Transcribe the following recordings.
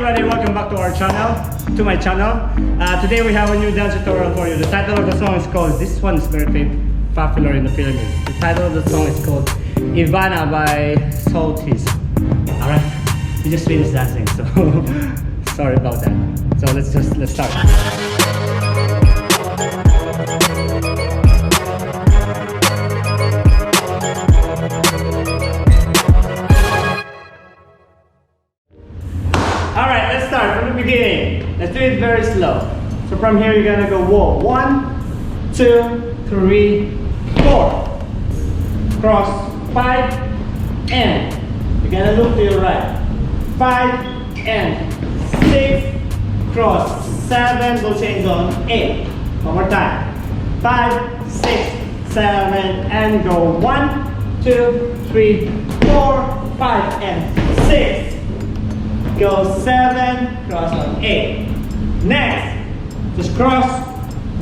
everybody, welcome back to our channel, to my channel. Today we have a new dance tutorial for you. The title of the song is called, this one is very popular in the Philippines. The title of the song is called IVANA by SOULSTICE. Alright, we just finished dancing, so sorry about that. So let's start. Alright, let's start from the beginning. Let's do it very slow. So from here you're gonna go whoa. 1, 2, 3, 4. Cross 5 and you're gonna look to your right. 5 and 6. Cross 7. Go change on 8. One more time. 5, 6, 7 and go 1, 2, 3, 4, 5 and 6. Go 7, cross on 8. Next, just cross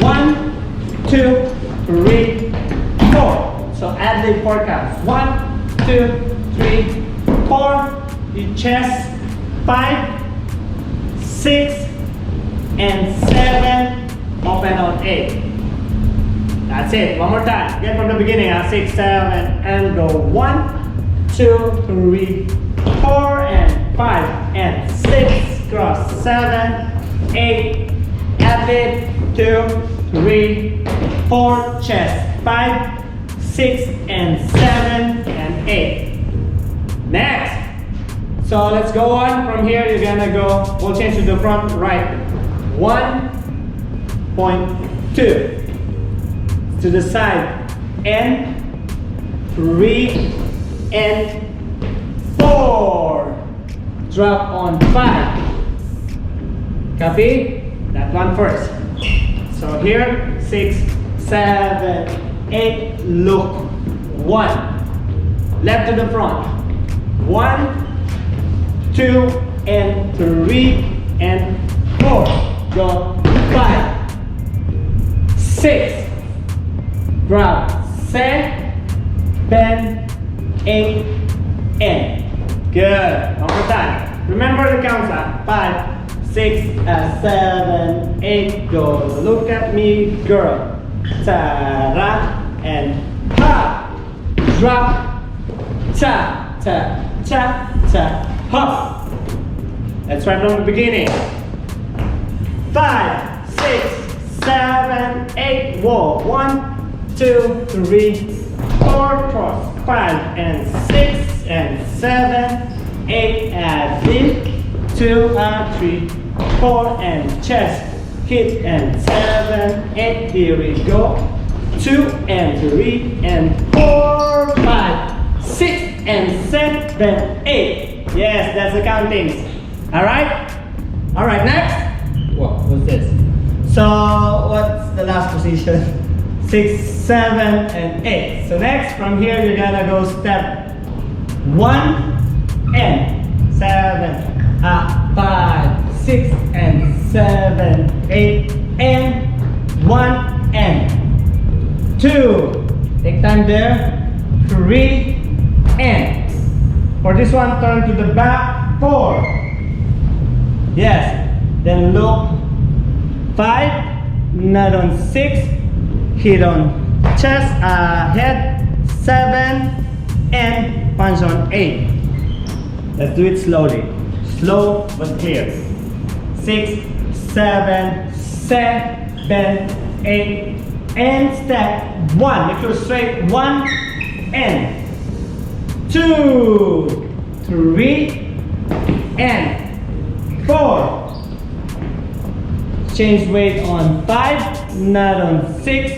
1, 2, 3, 4. So add the 4 counts. 1, 2, 3, 4. You chest 5, 6, and 7. Open on 8. That's it. One more time. Again from the beginning. 6, 7, and go 1, 2, 3, 4 and 5 and 6, cross 7, 8, add it 2, 3, 4, chest 5, 6 and 7 and 8. Next, so let's go on from here. You're gonna go, we'll change to the front right. 1.2 to the side and 3 and 4. Drop on 5. Copy? That one first. So here, 6, 7, 8. Look. 1. Left to the front. 1, 2, and 3, and 4. Go 5, 6. Grab 7, 8, and good. One more time. Remember the counts. 5, 6, 7, 8. Go. Look at me, girl. Ta-ra and ha. Drop. Ta ta ta ta ha. Let's try from the beginning. 5, 6, 7, 8. Whoa. 1, 2, 3, 4. Cross 5 and 6 and 7, 8, add it, 2 and 3, 4 and chest, hit and 7, 8, here we go, 2 and 3 and 4, 5, 6 and 7, 8. Yes, that's the countings. Alright? Alright, next. What's this? So what's the last position? 6, 7 and 8. So next from here you're gonna go step 1 and 7, 5, 6 and 7, 8 and 1 and 2. Take time there. 3 and for this one turn to the back. 4. Yes. Then look 5. Not on 6. Hit on chest, head 7 and punch on 8. Let's do it slowly. Slow but clear. 6, 7, 7, 8, and step 1. Make sure straight. 1 and 2, 3 and 4. Change weight on 5, not on 6.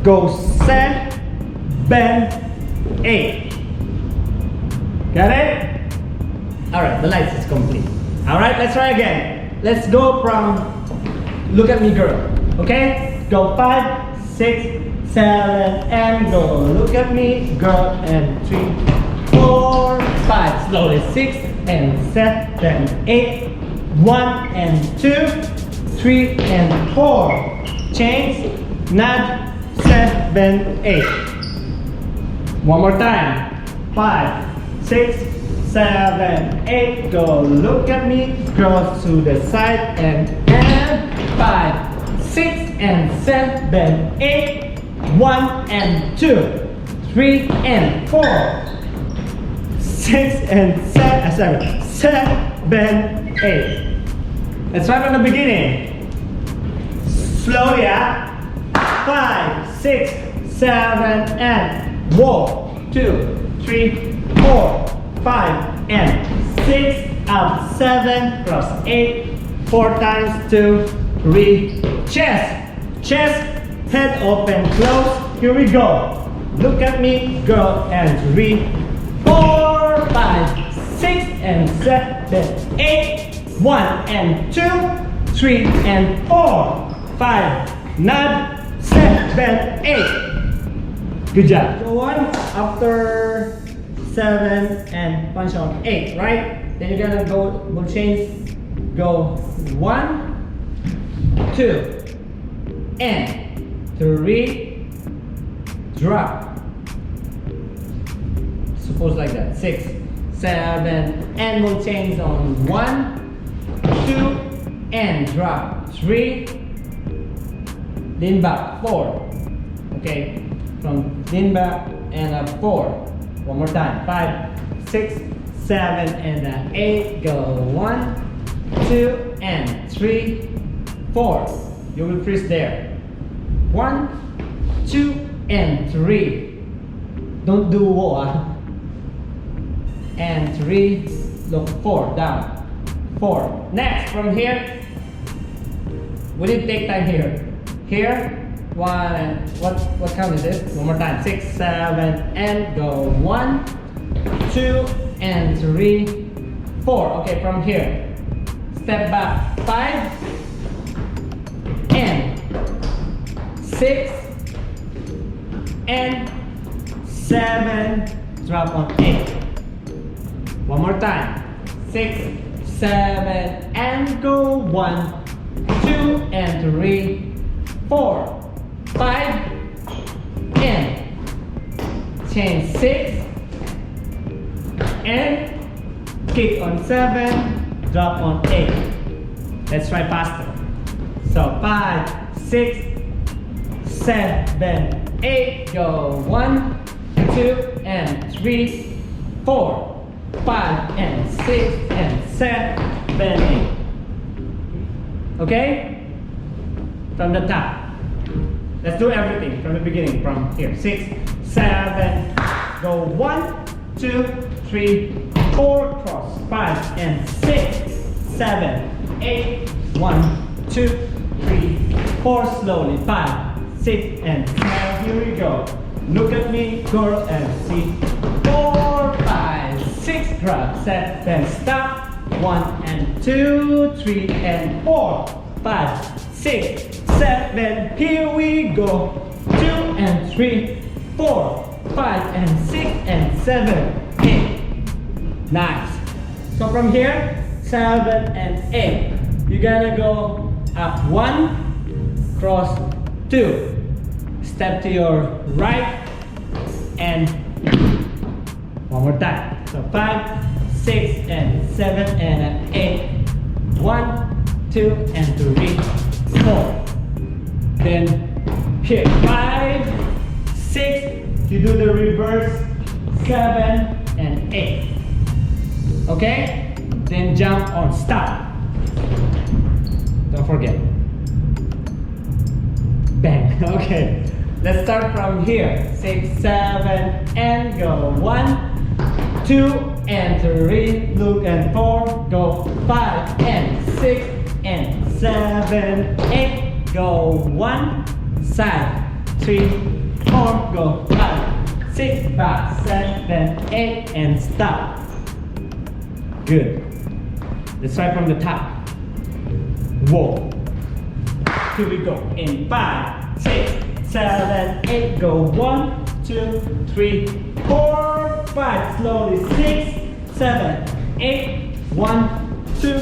Go 7, 8. Got it? Alright, the lights is complete. Alright, let's try again. Let's go from look at me, girl. Okay? Go 5, 6, 7, and go. Look at me, girl, and 3, 4, 5. Slowly 6 and 7, 8. 1 and 2, 3 and 4. Change, nod, 7, 8. One more time. 5, 6, 7, 8, go. Look at me, cross to the side and 5, 6 and 7, 8, 1 and 2, 3 and 4, 6 and 7, 8. Let's try from the beginning. Slowly, 5, 6, 7, and whoa. 2, 3, 4, 5, and 6, up, 7, cross 8, 4 times, 2, 3, chest, head open, close, here we go. Look at me, go, and 3, 4, 5, 6, and 7, 8, 1 and 2, 3 and 4, 5, nod, 7, 8. Good job. Go on after 7 and punch on 8, right? Then you're gonna we'll change, go 1, 2, and 3, drop. Suppose like that, 6, 7, and we'll change on 1, 2, and drop, 3, lean back, 4, okay, from lean back and up 4, one more time, 5, 6, 7, and 8, go 1, 2, and 3, 4, you will freeze there, 1, 2, and 3, don't do whoa, and 3, look, 4, down, 4, next, from here, we need to take time here, 1, what count is this? One more time, 6, 7, and go 1, 2, and 3, 4. Okay, from here, step back, 5, and 6, and 7, drop on 8. One more time, 6, 7, and go 1, 2, and 3, 4, 5, and chain 6, and kick on 7, drop on 8. Let's try faster. So 5, 6, 7, 8, go 1, 2, and 3, 4, 5, and 6, and 7, 8. Okay? From the top. Let's do everything from the beginning, from here. 6, 7, go 1, 2, 3, 4, cross, 5, and 6, 7, 8, 1, 2, 3, 4, slowly, 5, 6, and 7, here we go. Look at me, girl, and see. 4, 5, 6, drop, 7, stop, 1, and 2, 3, and 4, 5, 6, 7, here we go. 2, and 3, 4, 5, and 6, and 7, 8. Nice. So from here, 7 and 8. You're gonna go up 1, cross 2. Step to your right, and one more time. So 5, 6, and 7, and 8. 1, 2, and 3, 4. Then here, 5, 6, you do the reverse, 7, and 8. Okay? Then jump on stop. Don't forget. Bang. Okay. Let's start from here. 6, 7, and go. 1, 2, and 3, look, and 4, go. 5, and 6, and 7, 8, go. 1, side, 3, 4, go. 5, 6, back, 7, 8, and stop. Good. Let's try from the top. Whoa. Here we go. In 5, 6, 7, 8, go. 1, 2, 3, 4, 5. Slowly. 6, 7, 8, 1, 2,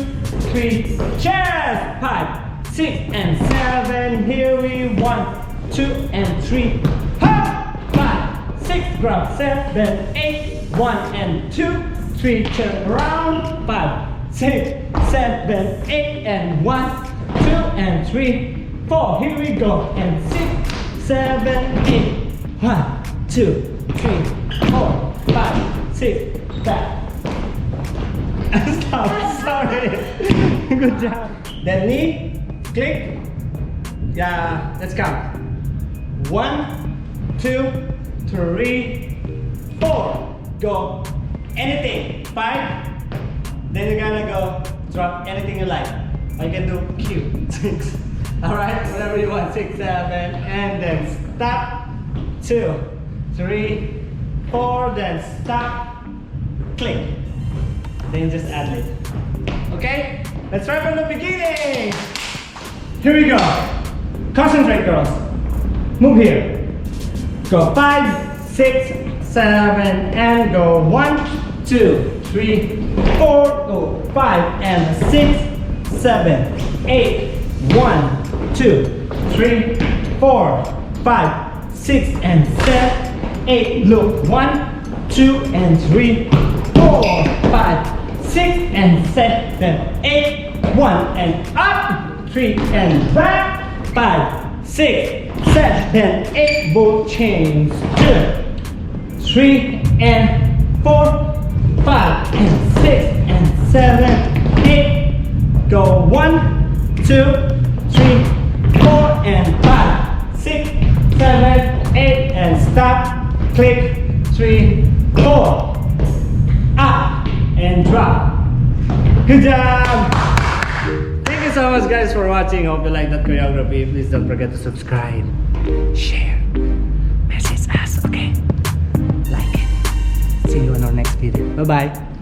3. Chest. 5, 6, and 7. Here we 1, 2, and 3. Hop. 5, 6, grab. 7, 8, 1, and 2, 3, 3, turn around, 5, 6, 7, 8, and 1, 2, and 3, 4. Here we go, and 6, 7, 8. 1, 2, 3, 4, 5, 6, back. Stop, sorry. Good job. Then knee, click. Yeah, let's count. 1, 2, 3, 4. Go anything. 5. Then you're gonna go drop anything you like. Or you can do Q. 6. Alright, whatever you want. 6, 7, and then stop. 2, 3, 4. Then stop. Click. Then just add it. Okay? Let's try from the beginning. Here we go. Concentrate, girls. Move here. Go 5, 6, 7, and go 1, 2, 3, 4, go 5, and 6, 7, 8, 1, 2, 3, 4, 5, 6, and 7, 8. Look, 1, 2, and 3, 4, 5, 6, and 7, 8, 1, and up, 3, and back, 5, 6, 7, 8, both chains, 2, 3, and 4, 5, and 6, and 7, 8, go 1, 2, 3, 4, and 5, 6, 7, 8, and stop, click, 3, 4, up, and drop. Good job! Thank you so much guys for watching. Hope you like that choreography. Please don't forget to subscribe, share, message us, okay? Like it. See you in our next video. Bye bye.